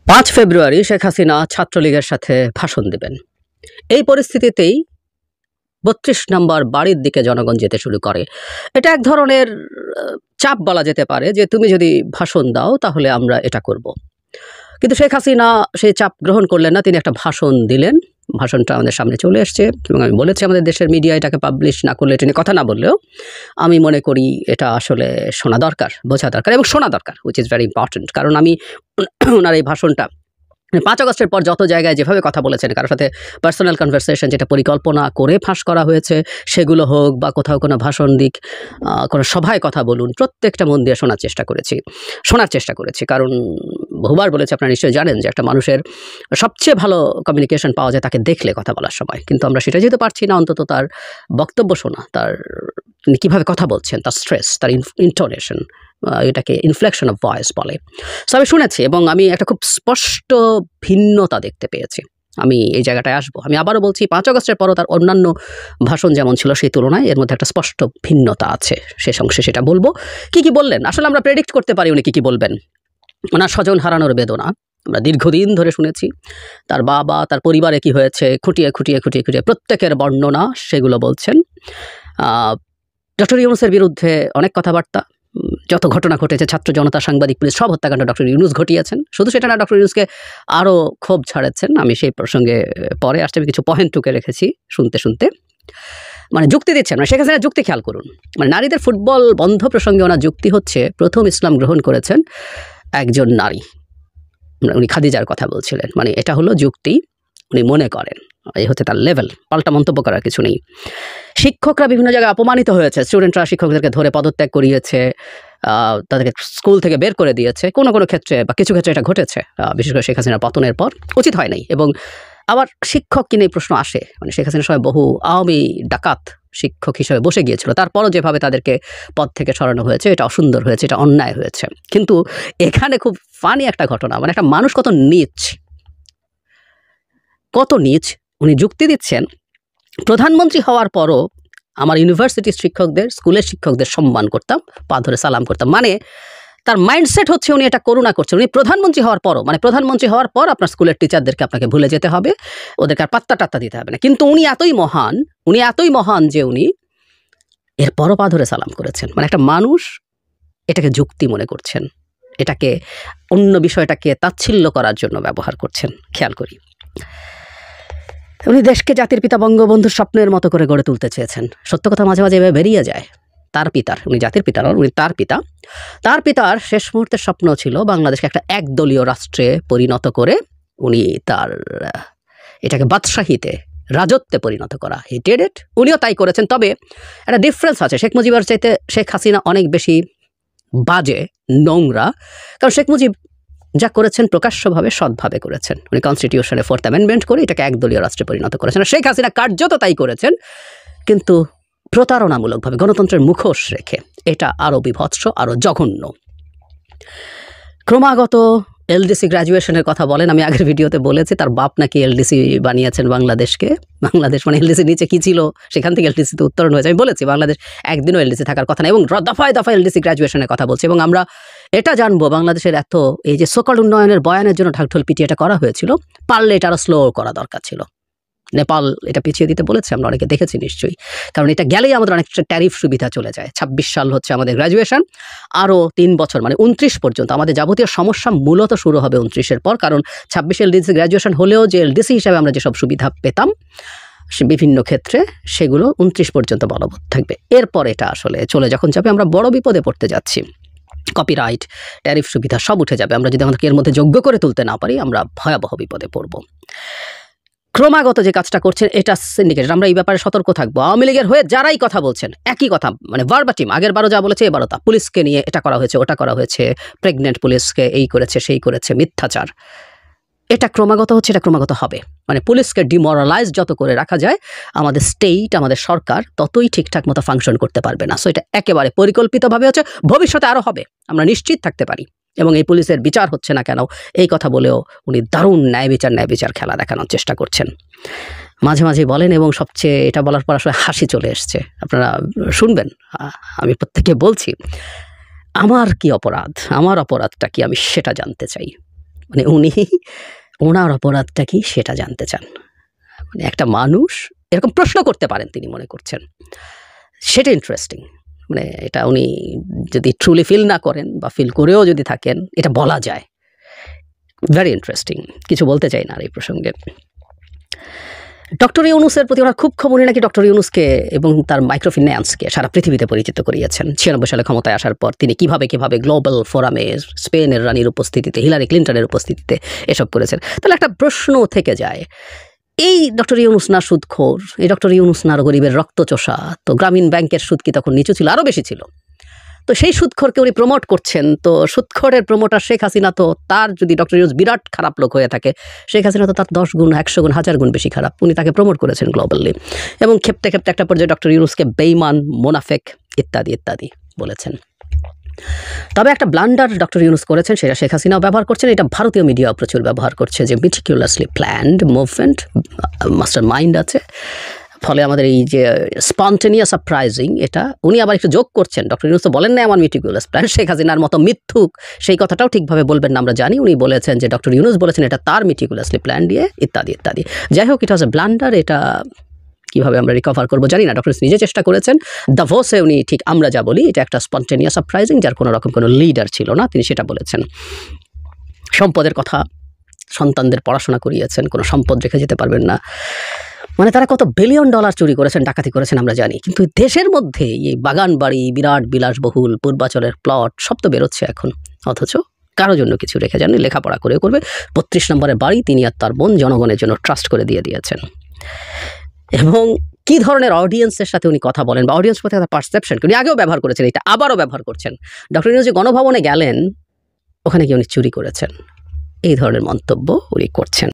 5 ফেব্রুয়ারি শেখ হাসিনা ছাত্রলীগের সাথে ভাষণ দেবেন। এই পরিস্থিতিতেই ৩২ নম্বর বাড়ির দিকে জনগণ যেতে শুরু করে। এটা এক ধরনের চাপ বলা যেতে পারে যে তুমি যদি ভাষণ দাও তাহলে আমরা এটা করব। কিন্তু শেখ হাসিনা সেই চাপ গ্রহণ করলেন না, তিনি একটা ভাষণ দিলেন। ভাষণটা আমাদের সামনে চলে এসছে এবং আমি বলেছি আমাদের দেশের মিডিয়া এটাকে পাবলিশ না করলে, এটা নিয়ে কথা না বললেও আমি মনে করি এটা আসলে শোনা দরকার, বোঝা দরকার এবং শোনা দরকার, হুইচ ইজ ভেরি ইম্পর্টেন্ট। কারণ আমি ওনার এই ভাষণটা 5 আগস্টের পর যত জায়গায় যেভাবে কথা বলেছেন, কারোর সাথে পার্সোনাল কনভারসেশন যেটা পরিকল্পনা করে ফাঁস করা হয়েছে সেগুলো হোক বা কোথাও কোনো ভাষণ দিক, কোনো সভায় কথা বলুন, প্রত্যেকটা মন দিয়ে শোনার চেষ্টা করেছি। কারণ বহুবার বলেছি, আপনারা নিশ্চয়ই জানেন যে একটা মানুষের সবচেয়ে ভালো কমিউনিকেশন পাওয়া যায় তাকে দেখলে কথা বলার সময়। কিন্তু আমরা সেটা যেতে পারছি না, অন্তত তার বক্তব্য শোনা, তার তিনি কীভাবে কথা বলছেন, তার স্ট্রেস, তার ইন্টোনেশন, এটাকে ইনফ্লেকশন অফ ভয়েস বলে। সো আমি শুনেছি এবং আমি একটা খুব স্পষ্ট ভিন্নতা দেখতে পেয়েছি। আমি এই জায়গাটায় আসবো। আমি আবারও বলছি, 5 আগস্টের পরও তার অন্যান্য ভাষণ যেমন ছিল সেই তুলনায় এর মধ্যে একটা স্পষ্ট ভিন্নতা আছে। শেষ অংশে সেটা বলবো। কি বললেন আসলে আমরা প্রেডিক্ট করতে পারি উনি কি বলবেন। ওনার স্বজন হারানোর বেদনা আমরা দীর্ঘদিন ধরে শুনেছি। তার বাবা, তার পরিবারে কি হয়েছে খুঁটিয়ে প্রত্যেকের বর্ণনা সেগুলো বলছেন। ডক্টর ইউনূসের বিরুদ্ধে অনেক কথাবার্তা, যত ঘটনা ঘটেছে, ছাত্র জনতা, সাংবাদিক, পুলিশ, সব হত্যাকাণ্ড ডক্টর ইউনূস ঘটিয়েছেন। শুধু সেটা না, ডক্টর ইউনূসকে আরও ক্ষোভ ছাড়াচ্ছেন। আমি সেই প্রসঙ্গে পরে আসতে আমি কিছু পয়েন্ট টুকে রেখেছি শুনতে মানে যুক্তি দিচ্ছেন, মানে শেখ হাসিনার যুক্তি খেয়াল করুন। মানে নারীদের ফুটবল বন্ধ প্রসঙ্গে ওনার যুক্তি হচ্ছে, প্রথম ইসলাম গ্রহণ করেছেন একজন নারী, উনি খাদিজার কথা বলছিলেন। মানে এটা হলো যুক্তি, উনি মনে করেন, এই হচ্ছে তার লেভেল, পাল্টা মন্তব্য করার কিছু নেই। শিক্ষকরা বিভিন্ন জায়গায় অপমানিত হয়েছে, স্টুডেন্টরা শিক্ষকদেরকে ধরে পদত্যাগ করিয়েছে, তাদেরকে স্কুল থেকে বের করে দিয়েছে। কোনো ক্ষেত্রে বা কিছু ক্ষেত্রে এটা ঘটেছে, বিশেষ করে শেখ হাসিনার পতনের পর। উচিত হয় নাই। এবং আবার শিক্ষক কিনে প্রশ্ন আসে, মানে শেখ হাসিনার সময় বহু আওয়ামী ডাকাত শিক্ষক হিসেবে বসে গিয়েছিল, তারপরও যেভাবে তাদেরকে পদ থেকে সরানো হয়েছে এটা অসুন্দর হয়েছে, এটা অন্যায় হয়েছে। কিন্তু এখানে খুব ফানি একটা ঘটনা, মানে একটা মানুষ কত নীচ উনি যুক্তি দিচ্ছেন। প্রধানমন্ত্রী হওয়ার পরও আমার ইউনিভার্সিটির শিক্ষকদের, স্কুলের শিক্ষকদের সম্মান করতাম, পা ধরে সালাম করতাম। মানে তার মাইন্ডসেট হচ্ছে উনি এটা করুণা করছেন। উনি প্রধানমন্ত্রী হওয়ার পরও, মানে প্রধানমন্ত্রী হওয়ার পর আপনার স্কুলের টিচারদেরকে আপনাকে ভুলে যেতে হবে, ওদেরকে আর পাত্তা টাত্তা দিতে হবে না। কিন্তু উনি এতই মহান যে উনি এরপরও পা ধরে সালাম করেছেন। মানে একটা মানুষ এটাকে যুক্তি মনে করছেন, এটাকে অন্য বিষয়টাকে তাচ্ছিল্য করার জন্য ব্যবহার করছেন। খেয়াল করি, উনি দেশকে জাতির পিতা বঙ্গবন্ধুর স্বপ্নের মতো করে গড়ে তুলতে চেয়েছেন। সত্য কথা মাঝে মাঝে এভাবে বেরিয়ে যায়। উনি জাতির পিতা নন, উনি তার পিতার শেষ মুহূর্তের স্বপ্ন ছিল বাংলাদেশকে একটা একদলীয় রাষ্ট্রে পরিণত করে উনি তার এটাকে বাদশাহীতে, রাজত্বে পরিণত করা। হি ডিড ইট, উনিও তাই করেছেন। তবে একটা ডিফারেন্স আছে, শেখ মুজিবের চাইতে শেখ হাসিনা অনেক বেশি বাজে, নোংরা। কারণ শেখ মুজিব যা করেছেন প্রকাশ্যভাবে, সৎভাবে করেছেন। উনি কনস্টিটিউশনে 4th অ্যামেন্ডমেন্ট করে এটাকে একদলীয় রাষ্ট্রে পরিণত করেছেন। শেখ হাসিনা কার্যত তাই করেছেন, কিন্তু প্রতারণামূলকভাবে, গণতন্ত্রের মুখোশ রেখে। এটা আরও বিভৎস, আরও জঘন্য। ক্রমাগত এলডিসি গ্র্যাজুয়েশনের কথা বলেন। আমি আগের ভিডিওতে বলেছি তার বাপ নাকি এলডিসি বানিয়েছেন বাংলাদেশকে। বাংলাদেশ মানে এলডিসি নিচে কি ছিল সেখান থেকে এলডিসিতে উত্তরণ হয়েছে। আমি বলেছি বাংলাদেশ একদিনও এলডিসি থাকার কথা না, এবং দফায় এলডিসি গ্র্যাজুয়েশনের কথা বলছি। এবং আমরা এটা জানবো, বাংলাদেশের এত এই যে সকল উন্নয়নের বয়ানের জন্য ঢাকঢোল পিটিয়ে এটা করা হয়েছিল, পারলে এটা আরও স্লো করা দরকার ছিল। নেপাল এটা পিছিয়ে দিতে বলেছে, আমরা অনেকে দেখেছি নিশ্চয়ই। কারণ এটা গেলেই আমাদের অনেকটা ট্যারিফ সুবিধা চলে যায়। 26 সাল হচ্ছে আমাদের গ্র্যাজুয়েশন, আরও 3 বছর মানে 29 পর্যন্ত। আমাদের যাবতীয় সমস্যা মূলত শুরু হবে 29-এর পর। কারণ 26 এলডিসি গ্র্যাজুয়েশন হলেও যে এলডিসি হিসাবে আমরা যেসব সুবিধা পেতাম বিভিন্ন ক্ষেত্রে, সেগুলো 29 পর্যন্ত বলবৎ থাকবে। এরপর এটা আসলে চলে যখন যাবে, আমরা বড় বিপদে পড়তে যাচ্ছি। কপিরাইট, ট্যারিফ সুবিধা সব উঠে যাবে। আমরা যদি আমাদেরকে এর মধ্যে যোগ্য করে তুলতে না পারি, আমরা ভয়াবহ বিপদে পড়ব। ক্রমাগত যে কাজটা করছেন এটা সিন্ডিকেট। আমরা এই ব্যাপারে সতর্ক থাকবো। আওয়ামী লীগের হয়ে যারাই কথা বলছেন একই কথা, মানে ভার্বাটিম, আগের বারও যা বলেছে এবারও তা। পুলিশকে নিয়ে এটা করা হয়েছে, ওটা করা হয়েছে, প্রেগনেন্ট পুলিশকে এই করেছে, সেই করেছে, মিথ্যাচার। এটা ক্রমাগত হচ্ছে, এটা ক্রমাগত হবে। মানে পুলিশকে ডিমোরালাইজ যত করে রাখা যায়, আমাদের স্টেট, আমাদের সরকার ততই ঠিকঠাক মতো ফাংশন করতে পারবে না। সো এটা একেবারে পরিকল্পিতভাবে হচ্ছে, ভবিষ্যতে আরও হবে, আমরা নিশ্চিত থাকতে পারি। এবং এই পুলিশের বিচার হচ্ছে না কেন, এই কথা বলেও উনি দারুণ ন্যায় বিচার খেলা দেখানোর চেষ্টা করছেন। মাঝে মাঝে বলেন, এবং সবচেয়ে এটা বলার পর আসলে হাসি চলে এসছে। আপনারা শুনবেন, আমি প্রত্যেককে বলছি, আমার কি অপরাধ, আমার অপরাধটা কি, আমি সেটা জানতে চাই। মানে উনি ওনার অপরাধটা কি সেটা জানতে চান। মানে একটা মানুষ এরকম প্রশ্ন করতে পারেন তিনি মনে করছেন, সেটা ইন্টারেস্টিং। মানে এটা উনি যদি ট্রুলি ফিল না করেন বা ফিল করেও যদি থাকেন, এটা বলা যায়। Very interesting. কিছু বলতে চাই না আর এই প্রসঙ্গে। ডক্টর ইউনূসের প্রতি ওনার খুব ক্ষোভ। উনি নাকি ডক্টর ইউনূসকে এবং তার মাইক্রোফিন্যান্সকে সারা পৃথিবীতে পরিচিত করিয়েছেন। 96 সালে ক্ষমতায় আসার পর তিনি কিভাবে গ্লোবাল ফোরামে স্পেনের রানীর উপস্থিতিতে, হিলারি ক্লিন্টনের উপস্থিতিতে এসব করেছেন। তাহলে একটা প্রশ্ন থেকে যায়, এই ডক্টর ইউনূস না সুদখোর, এই ডক্টর ইউনূস না গরিবের রক্তচোষা? তো গ্রামীণ ব্যাংকের সুদ কি তখন নিচু ছিল? আরও বেশি ছিল। তো সেই সুদখোরকে উনি প্রমোট করছেন। তো সুদখোরের প্রমোটার শেখ হাসিনা, তো তার যদি ডক্টর ইউনূস বিরাট খারাপ লোক হয়ে থাকে, শেখ হাসিনা তো তার 10 গুণ, 100 গুণ, 1000 গুণ বেশি খারাপ। উনি তাকে প্রমোট করেছেন গ্লোবালি, এবং খেপতে খেপতে একটা পর্যায়ে ডক্টর ইউনূসকে বেঈমান, মোনাফেক ইত্যাদি ইত্যাদি বলেছেন। তবে একটা ব্লান্ডার ডক্টর ইউনূস করেছেন, সেটা শেখ হাসিনাও ব্যবহার করছেন, এটা ভারতীয় মিডিয়াও প্রচুর ব্যবহার করছে, যে meticulously planned movement, master mind আছে। ফলে আমাদের এই যে স্পন্টেনিয়াস সারপ্রাইজিং, এটা উনি আবার একটু যোগ করছেন। ডক্টর ইউনূস তো বলেন না আমার মিটিকুলাস প্ল্যান, শেখ হাসিনার মতো মিথ্যুক সেই কথাটাও ঠিকভাবে বলবেন না আমরা জানি। উনি বলেছেন যে ডক্টর ইউনূস বলেছেন এটা তার মিটিকুলাসলি প্ল্যান দিয়ে ইত্যাদি ইত্যাদি। যাই হোক, এটা হচ্ছে ব্লান্ডার। এটা কীভাবে আমরা রিকভার করবো জানি না। ডক্টর নিজে চেষ্টা করেছেন। দাভোসে উনি ঠিক আমরা যা বলি, এটা একটা স্পন্টেনিয়াস সারপ্রাইজিং, যার কোনো রকম কোনো লিডার ছিল না, তিনি সেটা বলেছেন। সম্পদের কথা, সন্তানদের পড়াশোনা করিয়েছেন, কোনো সম্পদ রেখে যেতে পারবেন না। মানে তারা কত বিলিয়ন ডলার চুরি করেছেন, ডাকাতি করেছেন আমরা জানি। কিন্তু দেশের মধ্যে এই বাগান বাড়ি, বিরাট বিলাসবহুল পূর্বাচলের প্লট সব তো বেরোচ্ছে এখন, অথচ কারো জন্য কিছু রেখে যাননি। লেখাপড়া করে করবে। 32 নম্বরের বাড়ি তিনি আর তার বোন জনগণের জন্য ট্রাস্ট করে দিয়ে দিয়েছেন। এবং কী ধরনের অডিয়েন্সের সাথে উনি কথা বলেন বা অডিয়েন্স প্রতি তার পারসেপশন, উনি আগেও ব্যবহার করেছেন, এটা আবারও ব্যবহার করছেন। ডক্টর ইউনূস যে গণভবনে গেলেন, ওখানে গিয়ে উনি চুরি করেছেন, এই ধরনের মন্তব্য উনি করছেন।